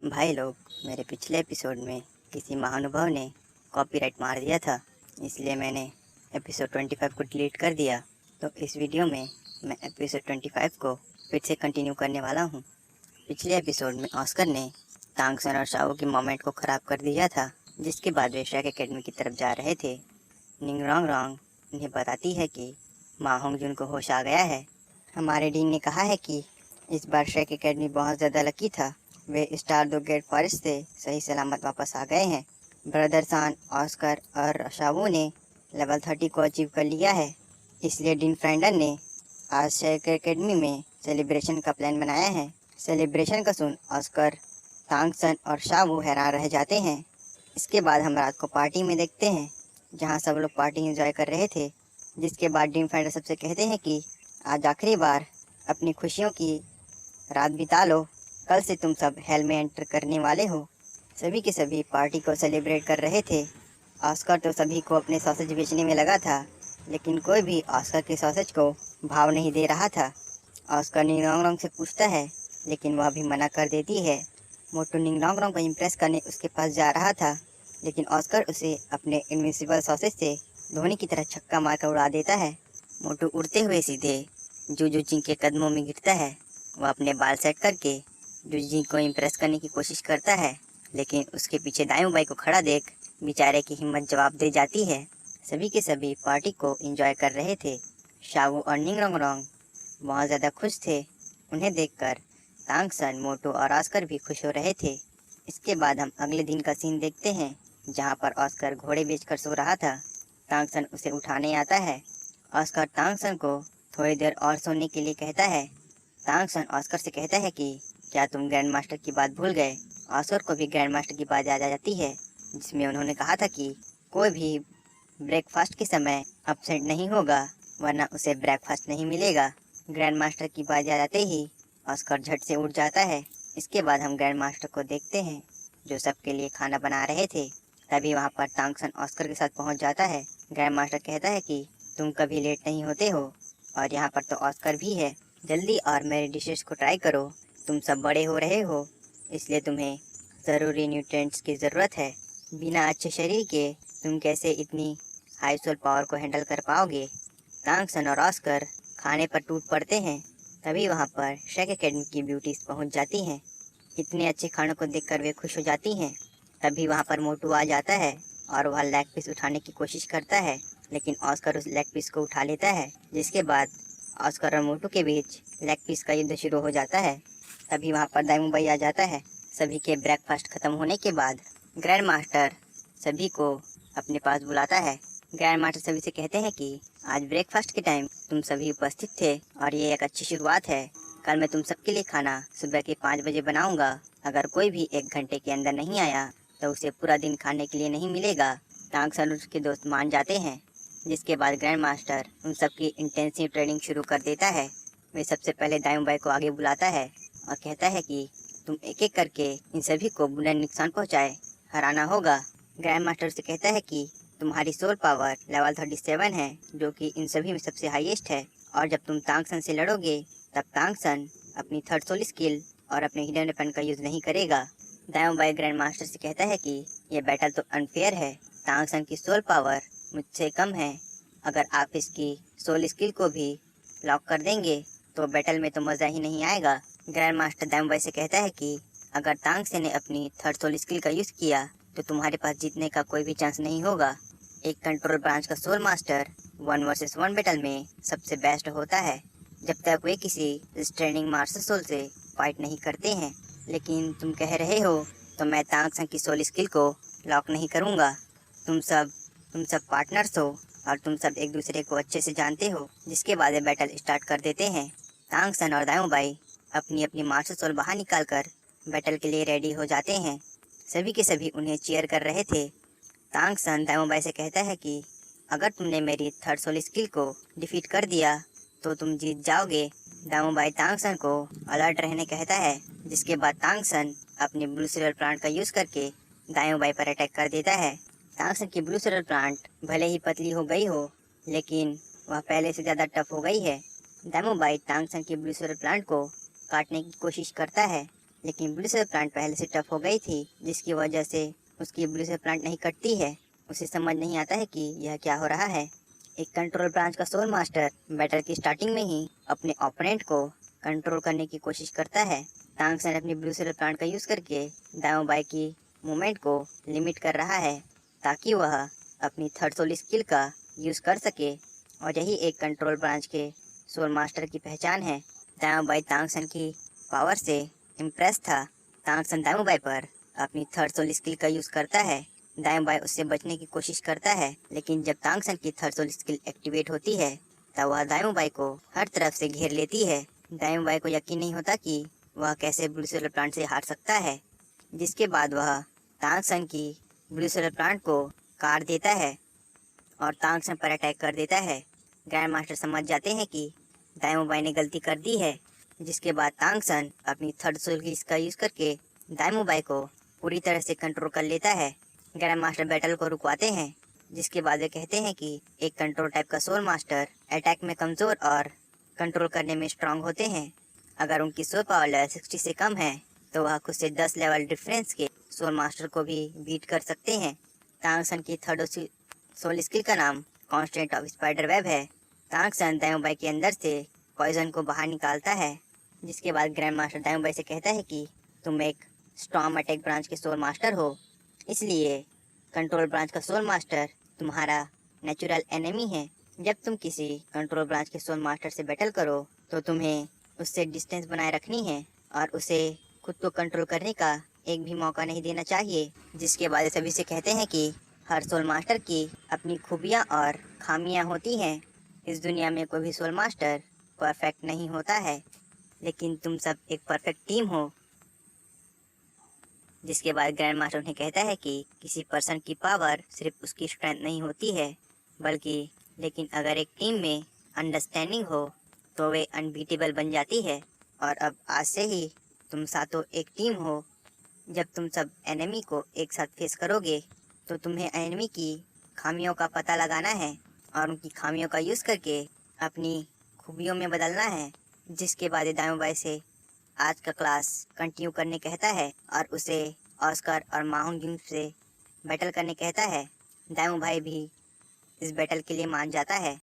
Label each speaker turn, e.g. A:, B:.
A: भाई लोग, मेरे पिछले एपिसोड में किसी महानुभाव ने कॉपीराइट मार दिया था, इसलिए मैंने एपिसोड 25 को डिलीट कर दिया। तो इस वीडियो में मैं एपिसोड 25 को फिर से कंटिन्यू करने वाला हूँ। पिछले एपिसोड में ऑस्कर ने तांगसन और शाओ की मोमेंट को ख़राब कर दिया था, जिसके बाद वे शेक एकेडमी की तरफ जा रहे थे। निंग रोंग रोंग उन्हें बताती है कि मा होंगजुन को होश आ गया है। हमारे डीन ने कहा है कि इस बार शेक एकेडमी बहुत ज़्यादा लकी था, वे स्टार दो गेट फॉरेस्ट से सही सलामत वापस आ गए हैं। ब्रदर सान, ऑस्कर और शावू ने लेवल 30 को अचीव कर लिया है, इसलिए डीन फ्रेंडन ने आज शेक एकेडमी में सेलिब्रेशन का प्लान बनाया है। सेलिब्रेशन का सुन ऑस्कर, तांगसन और शावू हैरान रह जाते हैं। इसके बाद हम रात को पार्टी में देखते हैं, जहां सब लोग पार्टी एंजॉय कर रहे थे। जिसके बाद डीन फ्रेंडन सबसे कहते हैं कि आज आखिरी बार अपनी खुशियों की रात बिता लो, कल से तुम सब हेल में एंटर करने वाले हो। सभी के सभी पार्टी को सेलिब्रेट कर रहे थे। ऑस्कर तो सभी को अपने सॉसेज बेचने में लगा था, लेकिन कोई भी ऑस्कर के सॉसेज को भाव नहीं दे रहा था। ऑस्कर निंगरोंग से पूछता है, लेकिन वह भी मना कर देती है। मोटू निंगरोंग को इम्प्रेस करने उसके पास जा रहा था, लेकिन ऑस्कर उसे अपने इनविजिबल सॉसेज से धोनी की तरह छक्का मारकर उड़ा देता है। मोटू उड़ते हुए सीधे जूजू जिंग के कदमों में गिरता है। वह अपने बाल सेट करके जूजी को इम्प्रेस करने की कोशिश करता है, लेकिन उसके पीछे दायूं बाई को खड़ा देख बेचारे की हिम्मत जवाब दे जाती है। सभी के सभी पार्टी को एंजॉय कर रहे थे। शावू और निंगरोंग रोंग बहुत ज़्यादा खुश थे। उन्हें देखकर तांगसन, मोटू और ऑस्कर भी खुश हो रहे थे। इसके बाद हम अगले दिन का सीन देखते हैं, जहाँ पर ऑस्कर घोड़े बेचकर सो रहा था। तांगसन उसे उठाने आता है। ऑस्कर तांगसन को थोड़ी देर और सोने के लिए कहता है। तांगसन ऑस्कर से कहता है कि क्या तुम ग्रैंड मास्टर की बात भूल गए। ऑस्कर को भी ग्रैंड मास्टर की बात याद आ जाती है, जिसमें उन्होंने कहा था कि कोई भी ब्रेकफास्ट के समय अपसेट नहीं होगा, वरना उसे ब्रेकफास्ट नहीं मिलेगा। ग्रैंड मास्टर की बात याद आते ही ऑस्कर झट से उठ जाता है। इसके बाद हम ग्रैंड मास्टर को देखते हैं, जो सबके लिए खाना बना रहे थे। तभी वहाँ पर तांगसन ऑस्कर के साथ पहुँच जाता है। ग्रैंड मास्टर कहता है कि तुम कभी लेट नहीं होते हो, और यहाँ पर तो ऑस्कर भी है। जल्दी और मेरी डिशेस को ट्राई करो। तुम सब बड़े हो रहे हो, इसलिए तुम्हें ज़रूरी न्यूट्रिएंट्स की ज़रूरत है। बिना अच्छे शरीर के तुम कैसे इतनी हाई सोल पावर को हैंडल कर पाओगे। तांगसन और ऑस्कर खाने पर टूट पड़ते हैं। तभी वहाँ पर शेक एकेडमी की ब्यूटीज पहुँच जाती हैं। इतने अच्छे खानों को देखकर वे खुश हो जाती हैं। तभी वहाँ पर मोटू आ जाता है और वह लेग पीस उठाने की कोशिश करता है, लेकिन ऑस्कर उस लेग पीस को उठा लेता है। जिसके बाद ऑस्कर और मोटू के बीच लेग पीस का युद्ध शुरू हो जाता है। तभी वहाँ पर दाइमू भाई आ जाता है। सभी के ब्रेकफास्ट खत्म होने के बाद ग्रैंड मास्टर सभी को अपने पास बुलाता है। ग्रैंड मास्टर सभी से कहते हैं कि आज ब्रेकफास्ट के टाइम तुम सभी उपस्थित थे और ये एक अच्छी शुरुआत है। कल मैं तुम सबके लिए खाना सुबह के 5 बजे बनाऊंगा। अगर कोई भी 1 घंटे के अंदर नहीं आया तो उसे पूरा दिन खाने के लिए नहीं मिलेगा। तांगसन और उसके दोस्त मान जाते हैं। जिसके बाद ग्रैंड मास्टर उन सबकी इंटेंसिव ट्रेनिंग शुरू कर देता है। वे सबसे पहले दायूं बाई को आगे बुलाता है और कहता है कि तुम एक एक करके इन सभी को बुरा नुकसान पहुंचाए हराना होगा। ग्रैंड मास्टर से कहता है कि तुम्हारी सोल पावर लेवल 37 है, जो कि इन सभी में सबसे हाईएस्ट है, और जब तुम तांगसन से लड़ोगे तब तांगसन अपनी थर्ड सोल स्किल और अपने हिडन वेपन का यूज नहीं करेगा। दायूं बाई ग्रैंड मास्टर से कहता है कि यह बैटल तो अनफेयर है। तांगसन की सोल पावर मुझसे कम है। अगर आप इसकी सोल स्किल को भी लॉक कर देंगे तो बैटल में तो मज़ा ही नहीं आएगा। ग्रैंड मास्टर दायूं बाई से कहता है कि अगर तांगसन ने अपनी थर्ड सोल स्किल का यूज़ किया तो तुम्हारे पास जीतने का कोई भी चांस नहीं होगा। एक कंट्रोल ब्रांच का सोल मास्टर 1 वर्सेस 1 बैटल में सबसे बेस्ट होता है, जब तक वे किसी स्ट्रेनिंग मास्टर सोल से फाइट नहीं करते हैं। लेकिन तुम कह रहे हो तो मैं तांगसन की सोल स्किल को लॉक नहीं करूँगा। तुम सब पार्टनर्स हो और तुम सब एक दूसरे को अच्छे से जानते हो। जिसके बाद वे बैटल स्टार्ट कर देते हैं। तांगसन और दायूं बाई अपनी अपनी मास्टर सोल बाहर निकालकर बैटल के लिए रेडी हो जाते हैं। सभी के सभी उन्हें चीयर कर रहे थे। तांगसन दायूं बाई से कहता है कि अगर तुमने मेरी थर्ड सोल स्किल को डिफीट कर दिया तो तुम जीत जाओगे। दायूं बाई तांगसन को अलर्ट रहने कहता है। जिसके बाद तांगसन अपनी ब्लू सिल्वर प्लांट का यूज़ करके दायूं बाई पर अटैक कर देता है। तांगसन की ब्लू सिल्वर प्लांट भले ही पतली हो गई हो, लेकिन वह पहले से ज़्यादा टफ हो गई है। दायूं बाई तांगसन की ब्लू सिल्वर प्लांट को काटने की कोशिश करता है, लेकिन ब्लू सेल प्लांट पहले से टफ हो गई थी, जिसकी वजह से उसकी ब्लू सेल प्लांट नहीं कटती है। उसे समझ नहीं आता है कि यह क्या हो रहा है। एक कंट्रोल ब्रांच का सोल मास्टर बैटल की स्टार्टिंग में ही अपने ओपोनेंट को कंट्रोल करने की कोशिश करता है। तांग सन अपनी ब्लू सेल प्लांट का यूज करके दाओ बाई की मूवमेंट को लिमिट कर रहा है, ताकि वह अपनी थर्ड सोल स्किल का यूज कर सके, और यही एक कंट्रोल ब्रांच के सोल मास्टर की पहचान है। दाओ बाई तांग सन की पावर से इम्प्रेस था। तांग सन दाओ बाई पर अपनी थर्ड सोल स्किल का यूज करता है। दाओ बाई उससे बचने की कोशिश करता है, लेकिन जब तांग सन की थर्ड सोल स्किल एक्टिवेट होती है तब वह दाओ बाई को हर तरफ से घेर लेती है। दाओ बाई को यकीन नहीं होता कि वह कैसे ब्लू सेल प्लांट से हार सकता है, जिसके बाद वह तांग सन की ब्लू सेल प्लांट को काट देता है और तांग सन पर अटैक कर देता है। ग्रैंड मास्टर समझ जाते हैं कि दाओ बाई ने गलती कर दी है, जिसके बाद तांग सन अपनी थर्ड सोल की इसका यूज करके दाओ बाई को पूरी तरह से कंट्रोल कर लेता है। ग्रैंड मास्टर बैटल को रुकवाते हैं, जिसके बाद वे कहते हैं कि एक कंट्रोल टाइप का सोल मास्टर अटैक में कमजोर और कंट्रोल करने में स्ट्रांग होते हैं। अगर उनकी सोल पावर लेवल 60 से कम है तो वह खुद से 10 लेवल डिफरेंस के सोल मास्टर को भी बीट कर सकते हैं। तांग सन की थर्ड सोल स्किल का नाम कॉन्स्टेंट ऑफ स्पाइडर वेब है। तांग सन दाओ बाई के अंदर से पॉइजन को बाहर निकालता है, जिसके बाद ग्रैंड मास्टर दाओ बाई से कहता है कि तुम एक स्टॉर्म अटैक ब्रांच के सोल मास्टर हो, इसलिए कंट्रोल ब्रांच का सोल मास्टर तुम्हारा नेचुरल एनिमी है। जब तुम किसी कंट्रोल ब्रांच के सोल मास्टर से बैटल करो तो तुम्हें उससे डिस्टेंस बनाए रखनी है और उसे खुद को कंट्रोल करने का एक भी मौका नहीं देना चाहिए। जिसके बाद सभी से कहते हैं कि हर सोल मास्टर की अपनी खूबियाँ और खामियाँ होती हैं। इस दुनिया में कोई भी सोल मास्टर परफेक्ट नहीं होता है, लेकिन तुम सब एक परफेक्ट टीम हो। जिसके बाद ग्रैंड मास्टर उन्हें कहता है कि किसी पर्सन की पावर सिर्फ उसकी स्ट्रेंथ नहीं होती है, बल्कि लेकिन अगर एक टीम में अंडरस्टैंडिंग हो तो वे अनबीटेबल बन जाती है। और अब आज से ही तुम सातों एक टीम हो। जब तुम सब एनिमी को एक साथ फेस करोगे तो तुम्हें एनिमी की खामियों का पता लगाना है और उनकी खामियों का यूज़ करके अपनी खूबियों में बदलना है। जिसके बाद दाओ बाई से आज का क्लास कंटिन्यू करने कहता है और उसे ऑस्कर और माहुंग जिम से बैटल करने कहता है। दाओ बाई भी इस बैटल के लिए मान जाता है।